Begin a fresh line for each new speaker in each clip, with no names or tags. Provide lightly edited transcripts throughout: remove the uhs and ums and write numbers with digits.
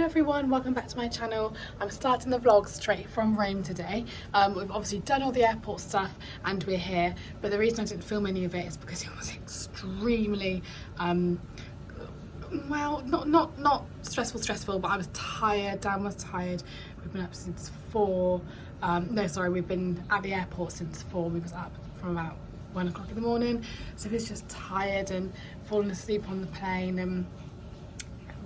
everyone, welcome back to my channel. I'm starting the vlog straight from Rome today. We've obviously done all the airport stuff and we're here, but the reason I didn't film any of it is because it was extremely well, not stressful, but I was tired. Dan was tired. We've been up since 4. We've been at the airport since 4. We was up from about 1 o'clock in the morning, so we was just tired and falling asleep on the plane, and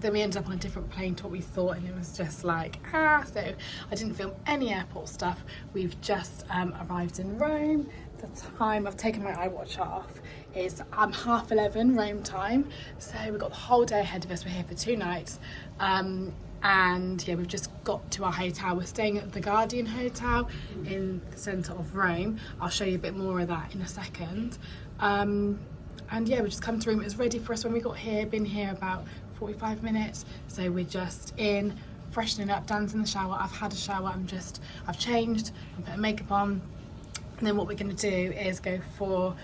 then we ended up on a different plane to what we thought, and it was just like so I didn't film any airport stuff. We've just arrived in Rome. The time, I've taken my iWatch off, is 11:30 Rome time, so we've got the whole day ahead of us. We're here for 2 nights, and yeah, we've just got to our hotel. We're staying at the Guardian Hotel in the centre of Rome. I'll show you a bit more of that in a second. And yeah, we just come to Rome. It was ready for us when we got here. Been here about 45 minutes, so we're just in, freshening up. Dan's in the shower. I've had a shower. I've changed and put makeup on, and then what we're going to do is go for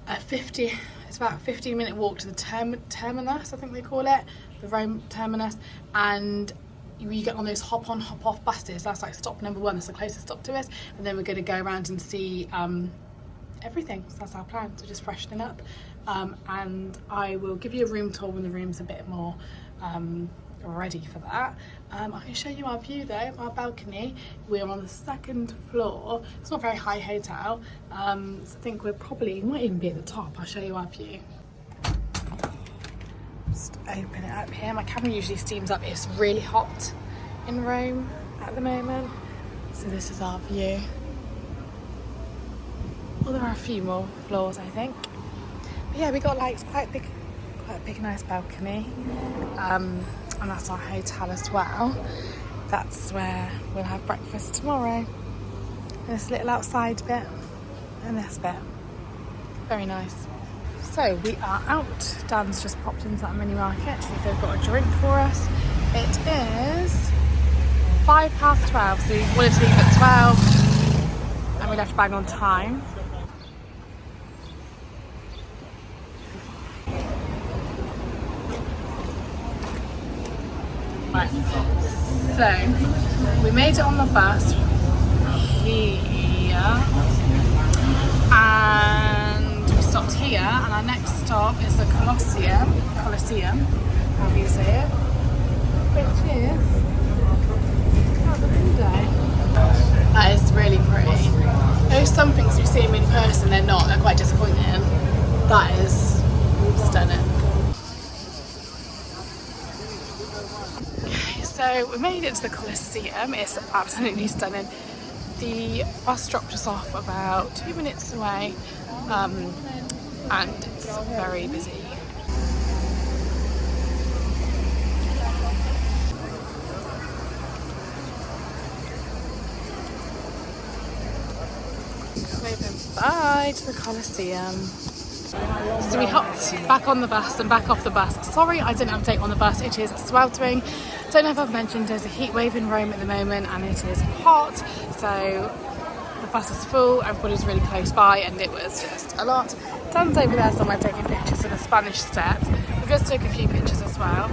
it's about a 15-minute walk to the terminus, I think they call it, the Rome terminus, and you get on those hop on hop off buses. That's like stop number 1, that's the closest stop to us, and then we're going to go around and see everything. So that's our plan, so just freshening up, and I will give you a room tour when the room's a bit more ready for that. I can show you our view though, our balcony. We're on the 2nd floor. It's not a very high hotel, so I think we might even be at the top. I'll show you our view. Just open it up here. My camera usually steams up. It's really hot in Rome at the moment, so this is our view. Well, there are a few more floors, I think. But yeah, we got like quite a big nice balcony, and that's our hotel as well. That's where we'll have breakfast tomorrow. This little outside bit and this bit. Very nice. So we are out. Dan's just popped into that mini market. So they've got a drink for us. It is 12:05, so we wanted to leave at 12 and we left bang on time. Right. So we made it on the bus here, and we stopped here, and our next stop is the Colosseum, how do you say it? Which is out the window. That is really pretty. There's some things you see them in person, they're quite disappointing. That is stunning. So we made it to the Colosseum. It's absolutely stunning. The bus dropped us off about 2 minutes away, and it's very busy. Waving bye to the Colosseum. So we hopped back on the bus and back off the bus. Sorry, I didn't update on the bus. It is sweltering. Don't know if I've mentioned, there's a heat wave in Rome at the moment and it is hot. So the bus is full, everybody's really close by, and it was just a lot. Dan's over there somewhere taking pictures of the Spanish Steps. We just took a few pictures as well.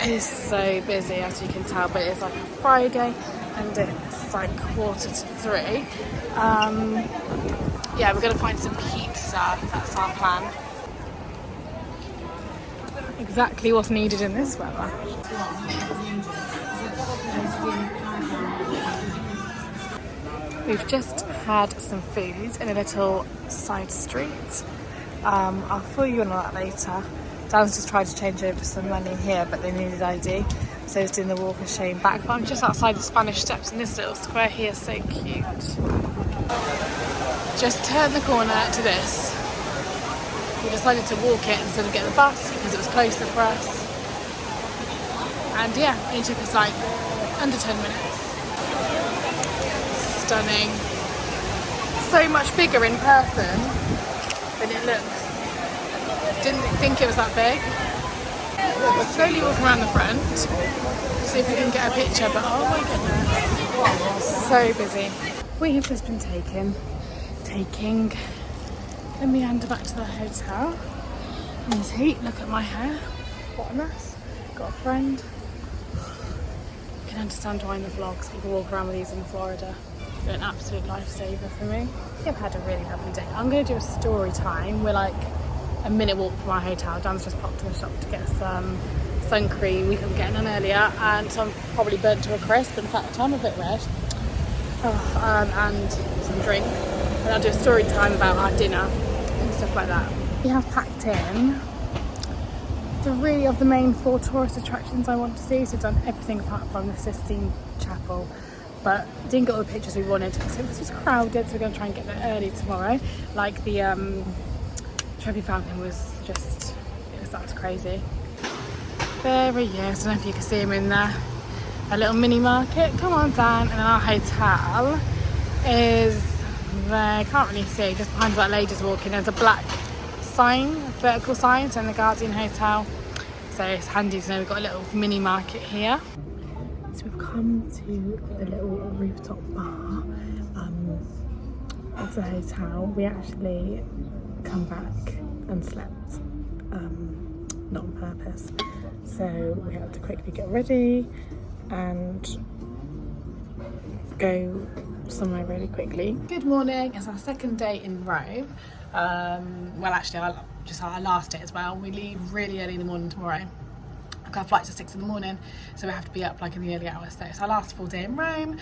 It is so busy, as you can tell, but it's like a Friday and it's like 2:45. Yeah, we're going to find some pizza. That's our plan. Exactly what's needed in this weather. We've just had some food in a little side street. I'll fill you in on that later. Dan's just tried to change over some money here, but they needed ID, so he's doing the walk of shame back. But I'm just outside the Spanish Steps in this little square here, so cute. Just turn the corner to this. We decided to walk it instead of get the bus because it was closer for us. And yeah, it took us like under 10 minutes. Stunning. So much bigger in person than it looks. Didn't think it was that big. We're slowly walking around the front, see if we can get a picture, but oh my goodness, so busy. We have just been taking the meander back to the hotel. And there's heat, look at my hair, what a mess. Got a friend can understand why in the vlogs people walk around with these in Florida. They're an absolute lifesaver for me. I've had a really lovely day. I'm going to do a story time. We're like a minute walk from our hotel. Dan's just popped in the shop to get some sun cream. We couldn't get in earlier, and so I'm probably burnt to a crisp. In fact, I'm a bit red. And some drink. And I'll do a story time about our dinner and stuff like that. We have packed in 3 of the main 4 tourist attractions I want to see. So we've done everything apart from the Sistine Chapel, but didn't get all the pictures we wanted because it was just crowded. So we're going to try and get there early tomorrow. Like the Trevi Fountain was just, that was crazy. There he is. I don't know if you can see him in there. A little mini market. Come on, Dan. And then our hotel is there. Can't really see. Just behind that lady's walking. There's a black sign, vertical sign, saying the Guardian Hotel. So it's handy to know we've got a little mini market here. So we've come to the little rooftop bar of the hotel. We actually come back and slept, not on purpose. So we had to quickly get ready and go somewhere really quickly. Good morning. It's our second day in Rome. Well, actually, just our last day as well. We leave really early in the morning tomorrow. Our flight's at 6 in the morning, so we have to be up like in the early hours. So it's our last full day in Rome.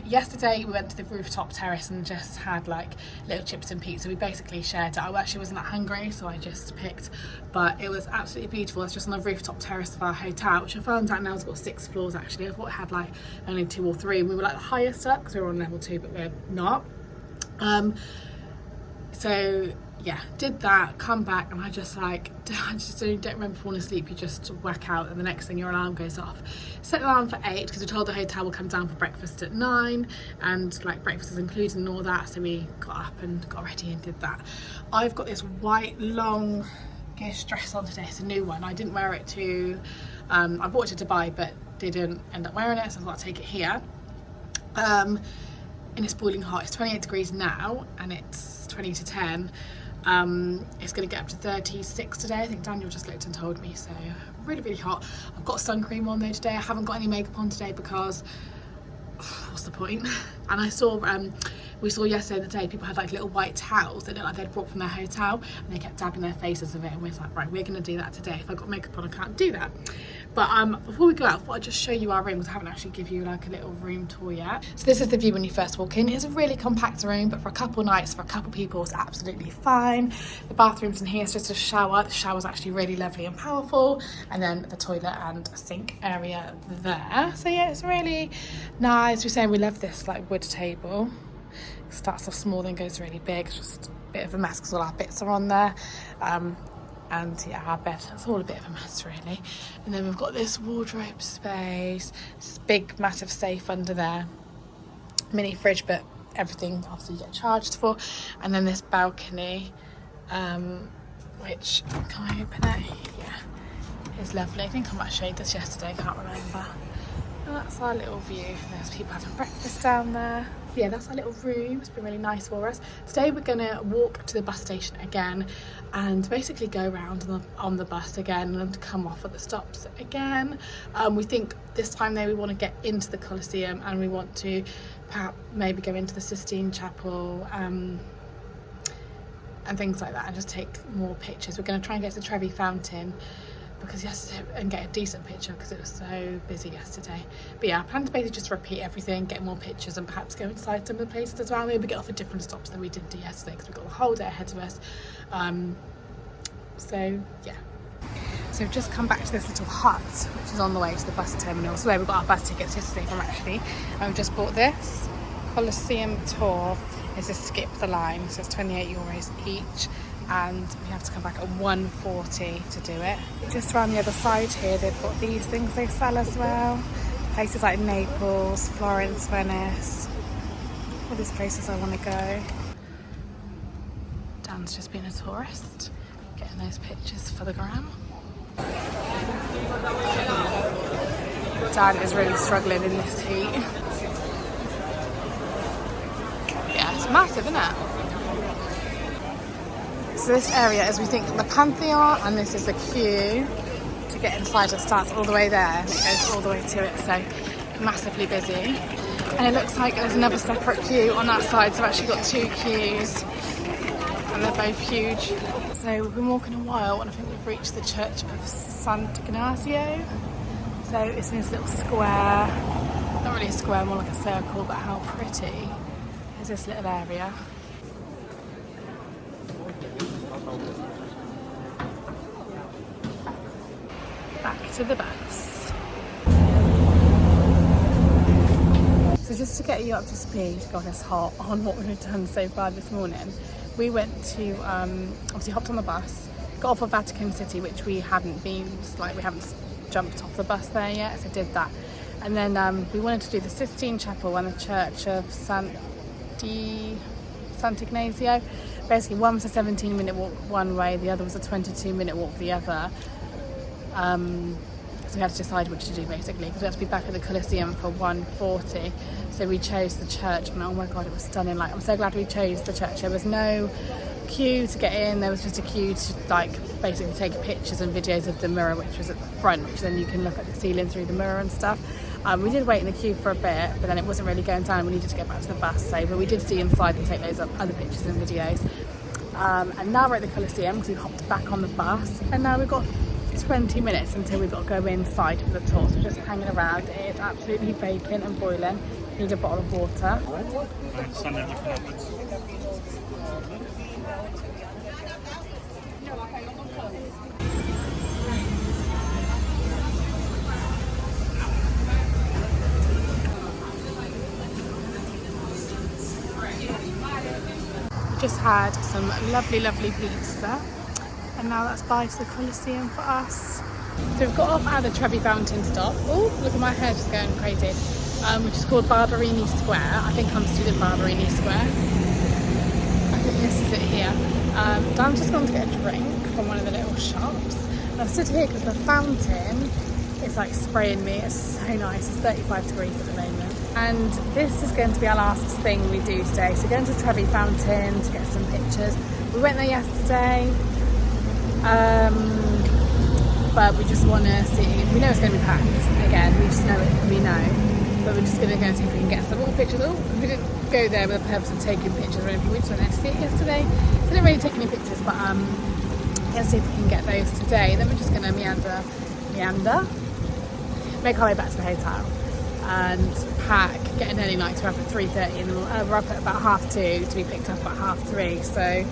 Yesterday we went to the rooftop terrace and just had like little chips and pizza. We basically shared it. I actually wasn't that hungry, so I just picked, but it was absolutely beautiful. It's just on the rooftop terrace of our hotel, which I found out now has got 6 floors actually. I thought it had like only 2 or 3, and we were like the highest up because we were on level 2, but we're not. So yeah, did that, come back, and I just don't remember falling asleep. You just whack out, and the next thing your alarm goes off. Set the alarm for 8 because we told the hotel we'll come down for breakfast at 9, and like breakfast is included and all that. So we got up and got ready and did that. I've got this white long dress on today. It's a new one. I didn't wear it to, I bought it to Dubai, but didn't end up wearing it, so I thought I'd take it here. And it's boiling hot. It's 28 degrees now, and it's 20 to 10. It's going to get up to 36 today. I think Daniel just looked and told me, so really, really hot. I've got sun cream on though today. I haven't got any makeup on today because what's the point? And I saw, we saw yesterday the day people had like little white towels that looked like they'd brought from their hotel, and they kept dabbing their faces with it, and we was like, right, we're going to do that today. If I've got makeup on, I can't do that. But before we go out, I thought I'd just show you our room because I haven't actually give you like a little room tour yet. So this is the view when you first walk in. It's a really compact room, but for a couple nights, for a couple people, it's absolutely fine. The bathroom's in here. It's just a shower. The shower's actually really lovely and powerful, and then the toilet and sink area there. So yeah, it's really nice. We're saying we love this like wood table. It starts off small, then goes really big. It's just a bit of a mess because all our bits are on there. And yeah, our bed, it's all a bit of a mess really. And then we've got this wardrobe space, this big massive safe under there, mini fridge, but everything obviously you get charged for. And then this balcony, which, can I open it? Yeah, is lovely. I think I might have showed this yesterday, I can't remember. And that's our little view. There's people having breakfast down there. Yeah, that's our little room. It's been really nice for us. Today we're gonna walk to the bus station again and basically go around on the bus again and come off at the stops again. We think this time though we want to get into the Colosseum, and we want to perhaps maybe go into the Sistine Chapel and things like that, and just take more pictures. We're going to try and get to Trevi Fountain because yesterday, and get a decent picture because it was so busy yesterday. But yeah, I plan to basically just repeat everything, get more pictures, and perhaps go inside some of the places as well. Maybe get off at different stops than we did do yesterday because we've got the whole day ahead of us. So yeah. So we've just come back to this little hut which is on the way to the bus terminal. So where we got our bus tickets yesterday from actually. And we've just bought this Colosseum tour. It's a skip the line, so it's 28 euros each. And we have to come back at 1:40 to do it. Just around the other side here, they've got these things they sell as well. Places like Naples, Florence, Venice. All these places I want to go. Dan's just been a tourist, getting those pictures for the gram. Dan is really struggling in this heat. Yeah, it's massive, isn't it? So this area is, we think, the Pantheon, and this is the queue to get inside. It starts all the way there and it goes all the way to it. So massively busy. And it looks like there's another separate queue on that side, so I've actually got 2 queues. And they're both huge. So we've been walking a while and I think we've reached the church of Sant'Ignazio. So it's in this little square, not really a square, more like a circle, but how pretty is this little area. Back to the bus. So just to get you up to speed, God it's hot, on what we've done so far this morning. We went to, obviously hopped on the bus, got off of Vatican City, which we hadn't been, like we haven't jumped off the bus there yet, so did that. And then we wanted to do the Sistine Chapel and the Church of Sant'Ignazio. Basically one was a 17-minute walk one way, the other was a 22-minute walk the other. So we had to decide which to do basically, because we had to be back at the Colosseum for 1:40. So we chose the church, and oh my god, it was stunning. Like, I'm so glad we chose the church. There was no queue to get in, there was just a queue to like basically take pictures and videos of the mirror, which was at the front, which then you can look at the ceiling through the mirror and stuff. We did wait in the queue for a bit, but then it wasn't really going down. We needed to get back to the bus, so but we did see inside and take loads of other pictures and videos. And now we're at the Colosseum because we hopped back on the bus, and now we've got 20 minutes until we've got to go inside for the tour. So we're just hanging around. It is absolutely baking and boiling. Need a bottle of water. Just had some lovely pizza, and now that's bye to the Colosseum for us. So we've got off at the Trevi Fountain stop. Oh, look at my hair just going crazy. Which is called Barberini Square. I think I'm student Barberini Square. I think this is it here. I'm just going to get a drink from one of the little shops. And I've stood here because the fountain is like spraying me. It's so nice. It's 35 degrees at the moment. And this is going to be our last thing we do today. So going to Trevi Fountain to get some pictures. We went there yesterday. But we just want to see, we know it's going to be packed again, we just know it, we know, but we're just going to go and see if we can get some more pictures. Oh, we didn't go there with the purpose of taking pictures or anything, we just went there to see it yesterday, so didn't really take any pictures, but let's see if we can get those today. Then we're just going to meander, make our way back to the hotel and pack, get an early night, so we're up at 3:30 and we're up at about 2:30 to be picked up at 3:30, so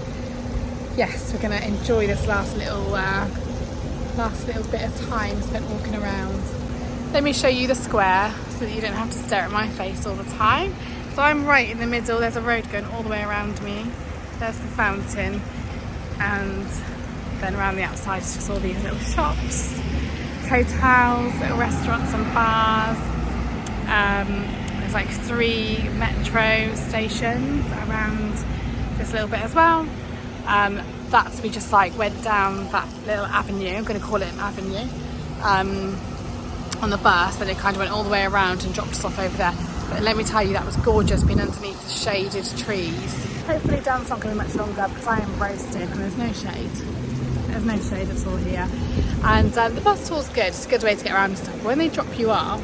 yes, we're going to enjoy this last little bit of time spent walking around. Let me show you the square so that you don't have to stare at my face all the time. So I'm right in the middle, there's a road going all the way around me. There's the fountain, and then around the outside is just all these little shops, hotels, little restaurants and bars. There's like 3 metro stations around this little bit as well. We just like went down that little avenue, I'm going to call it an avenue, on the bus, then it kind of went all the way around and dropped us off over there. But let me tell you, that was gorgeous, being underneath the shaded trees. Hopefully Dan's not going to be much longer because I am roasting and there's no shade. There's no shade at all here. And the bus tour's good, it's a good way to get around and stuff. But when they drop you off,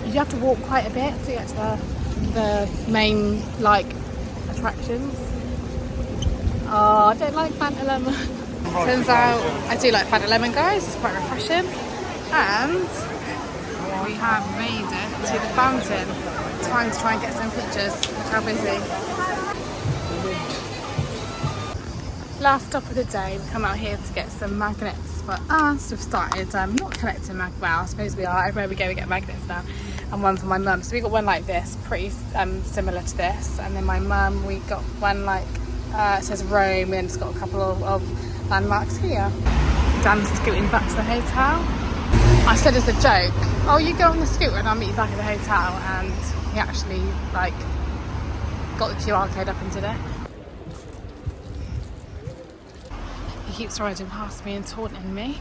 you have to walk quite a bit to get to the main like attractions. Oh, I don't like Fanta Lemon. Turns out I do like Fanta Lemon, guys. It's quite refreshing. And we have made it to the fountain. Time to try and get some pictures. Look how busy. Last stop of the day, we come out here to get some magnets for us. We've started not collecting magnets. Well, I suppose we are. Everywhere we go, we get magnets now. And one for my mum. So we got one like this, pretty similar to this. And then my mum, we got one like it says Rome, and it's got a couple of landmarks here. Dan's scooting back to the hotel. I said as a joke, oh, you go on the scooter and I'll meet you back at the hotel, and he actually like got the QR code up and did it. He keeps riding past me and taunting me.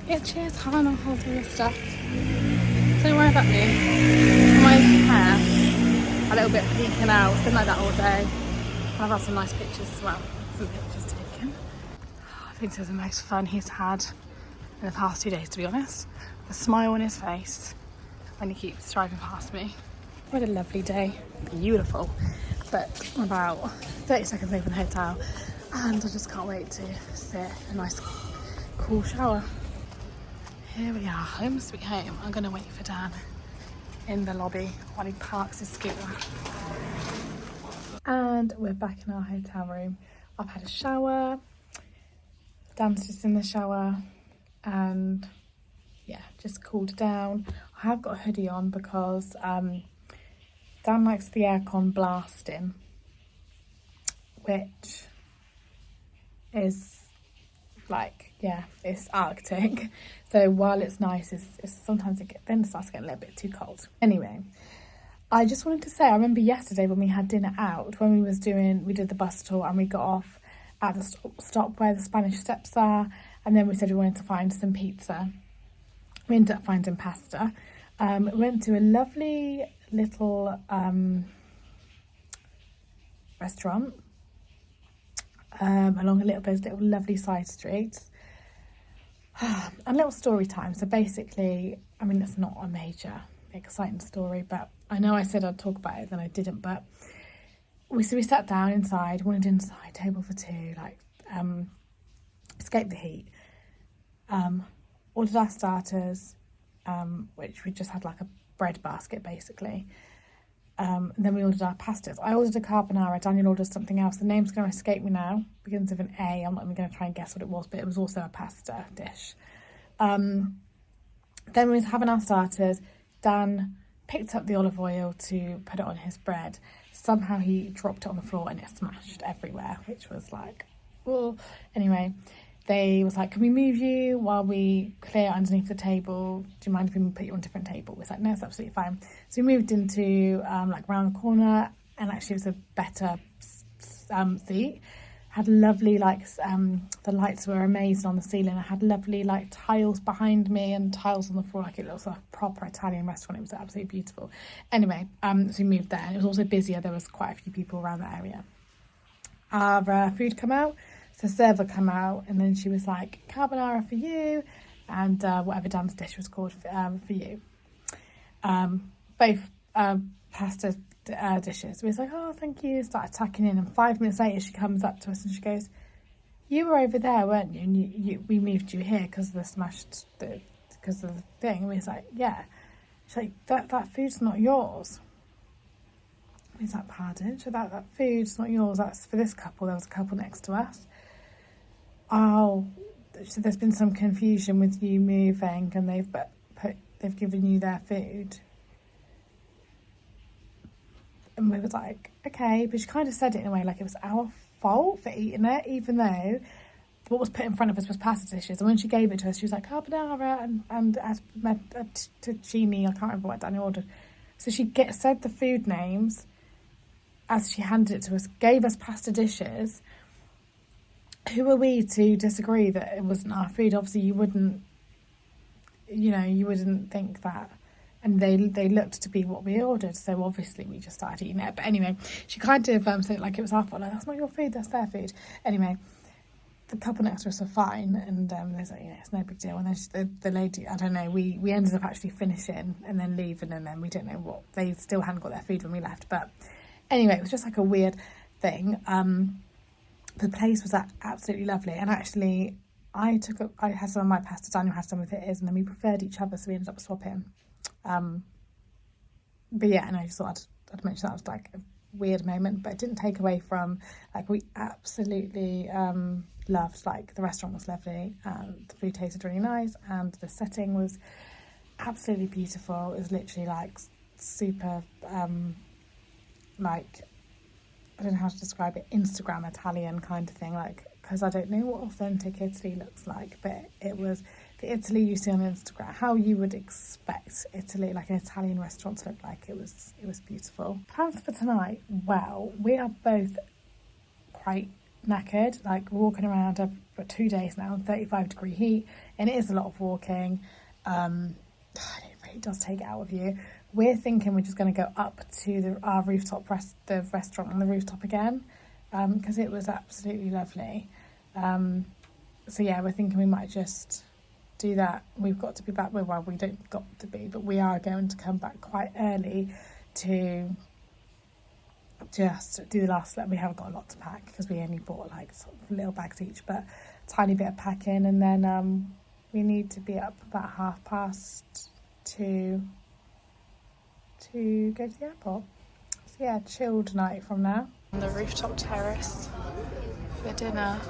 Yeah, cheers, Han, I'll hold all your stuff. Don't worry about me. My hair, a little bit peeking out, it's been like that all day. I've had some nice pictures as well. Some pictures taken. I think this is the most fun he's had in the past 2 days, to be honest. The smile on his face when he keeps driving past me. What a lovely day. Beautiful. But I'm about 30 seconds away from the hotel and I just can't wait to sit in a nice cool shower. Here we are, home sweet home. I'm gonna wait for Dan in the lobby while he parks his scooter. And we're back in our hotel room. I've had a shower, Dan's just in the shower, and yeah, just cooled down. I have got a hoodie on because Dan likes the aircon blasting, which is like, yeah, it's Arctic. So while it's nice, it's sometimes then it starts getting a little bit too cold. Anyway, I just wanted to say, I remember yesterday when we had dinner out, when we did the bus tour and we got off at the stop where the Spanish Steps are, and then we said we wanted to find some pizza. We ended up finding pasta. We went to a lovely little restaurant along a little bit of little lovely side streets. And little story time. So basically, I mean, it's not a major exciting story, but I know I said I'd talk about it, then I didn't. But we sat down inside, wanted inside, table for two, like escape the heat. Ordered our starters, which we just had like a bread basket basically. And then we ordered our pastas. I ordered a carbonara, Daniel ordered something else. The name's going to escape me now, begins with an A. I'm not even going to try and guess what it was, but it was also a pasta dish. Then we was having our starters. Dan picked up the olive oil to put it on his bread. Somehow he dropped it on the floor and it smashed everywhere, which was like, well, anyway. They was like, can we move you while we clear underneath the table? Do you mind if we put you on a different table? We was like, no, it's absolutely fine. So we moved into like around the corner, and actually it was a better seat. Had lovely like the lights were amazing on the ceiling. I had lovely like tiles behind me and tiles on the floor, like it looks like a proper Italian restaurant. It was absolutely beautiful. Anyway, so we moved there, and it was also busier. There was quite a few people around that area. Our food come out. So server come out, and then she was like, carbonara for you, and whatever Dan's dish was called for you. Both pasta dishes. We was like, oh, thank you. Started tucking in, and 5 minutes later she comes up to us and she goes, you were over there, weren't you? And we moved you here because of the because of the thing. And we was like, yeah. She's like, that food's not yours. We was like, pardon? So that food's not yours. That's for this couple. There was a couple next to us. Oh, so there's been some confusion with you moving, and they've given you their food. And we was like, okay, but she kind of said it in a way like it was our fault for eating it, even though what was put in front of us was pasta dishes. And when she gave it to us, she was like, carbonara and fettuccine. I can't remember what Daniel ordered. So she said the food names as she handed it to us, gave us pasta dishes. Who are we to disagree that it wasn't our food? Obviously you wouldn't think that. And they looked to be what we ordered, so obviously we just started eating it. But anyway, she kind of said it like it was our fault, like, that's not your food, that's their food. Anyway, the couple next to us were fine, and there's like, it's no big deal. And then the lady, I don't know, we ended up actually finishing and then leaving, and then we didn't know what, they still hadn't got their food when we left. But anyway, it was just like a weird thing. The place was absolutely lovely, and actually I had some of my pasta, Daniel had some of his, and then we preferred each other, so we ended up swapping. But yeah, and I just thought I'd mention that was like a weird moment, but it didn't take away from, like, we absolutely loved, like, the restaurant was lovely, the food tasted really nice, and the setting was absolutely beautiful. It was literally like super like, I don't know how to describe it, Instagram Italian kind of thing, like, because I don't know what authentic Italy looks like, but it was the Italy you see on Instagram, how you would expect Italy, like an Italian restaurant, to look like. It was beautiful. Plans for tonight, well, we are both quite knackered, like walking around for 2 days now, 35-degree heat, and it is a lot of walking. It really does take it out of you. We're thinking we're just going to go up to our rooftop, the restaurant on the rooftop again, because it was absolutely lovely. So yeah, we're thinking we might just do that. We've got to be back, well, we don't got to be, but we are going to come back quite early to just do the last, we haven't got a lot to pack because we only bought like sort of little bags each, but tiny bit of packing, and then we need to be up about 2:30 to go to the airport. So yeah, chilled night from now. On the rooftop terrace for dinner,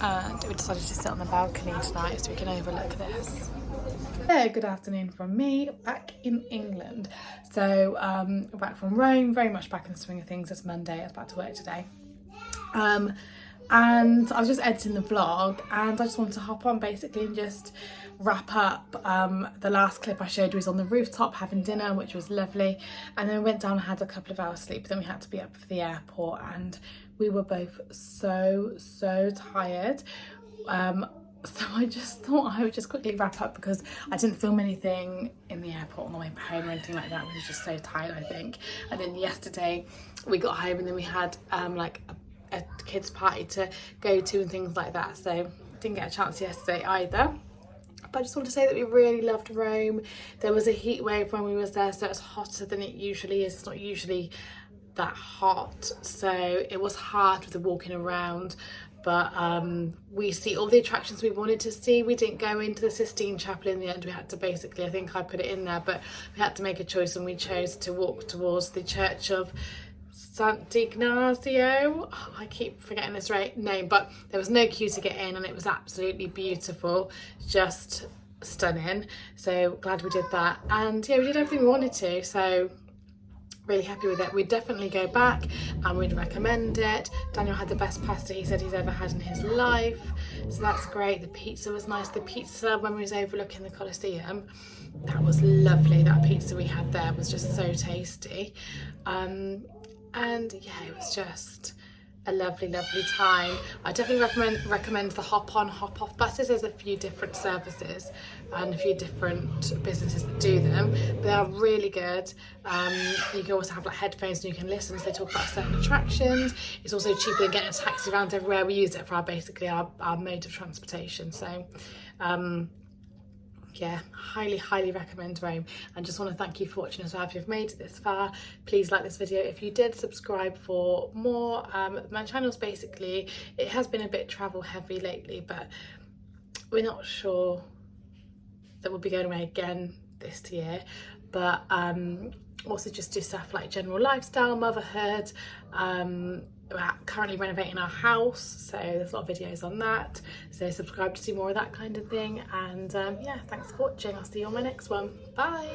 and we decided to sit on the balcony tonight so we can overlook this. Yeah, good afternoon from me, back in England. So we're back from Rome, very much back in the swing of things. It's Monday, I was back to work today. And I was just editing the vlog, and I just wanted to hop on basically and just wrap up. The last clip I showed was on the rooftop having dinner, which was lovely, and then we went down and had a couple of hours sleep. Then we had to be up for the airport, and we were both so tired. So I just thought I would just quickly wrap up because I didn't film anything in the airport on the way home or anything like that. We were just so tired, I think. And then yesterday we got home, and then we had like a kids party to go to and things like that, so didn't get a chance yesterday either. But I just want to say that we really loved Rome. There was a heat wave when we was there, so it's hotter than it usually is. It's not usually that hot, so it was hard with the walking around, but we see all the attractions we wanted to see. We didn't go into the Sistine Chapel in the end. We had to basically, I think I put it in there, but we had to make a choice, and we chose to walk towards the Church of Sant'Ignazio. I keep forgetting this name, but there was no queue to get in, and it was absolutely beautiful, just stunning. So glad we did that, and yeah, we did everything we wanted to, so really happy with it. We'd definitely go back and we'd recommend it. Daniel had the best pasta he said he's ever had in his life, so that's great. The pizza was nice. The pizza when we was overlooking the Colosseum, that was lovely. That pizza we had there was just so tasty. And yeah, it was just a lovely time. I definitely recommend the hop on hop off buses. There's a few different services and a few different businesses that do them. They are really good. You can also have like headphones and you can listen as they talk about certain attractions. It's also cheaper than getting a taxi around everywhere. We use it for our mode of transportation. So yeah, highly recommend Rome, and just want to thank you for watching as well. If you've made it this far, please like this video. If you did, subscribe for more. My channel's basically, it has been a bit travel heavy lately, but we're not sure that we'll be going away again this year, but also just do stuff like general lifestyle, motherhood. We're currently renovating our house, so there's a lot of videos on that, so subscribe to see more of that kind of thing. And yeah, thanks for watching. I'll see you on my next one. Bye.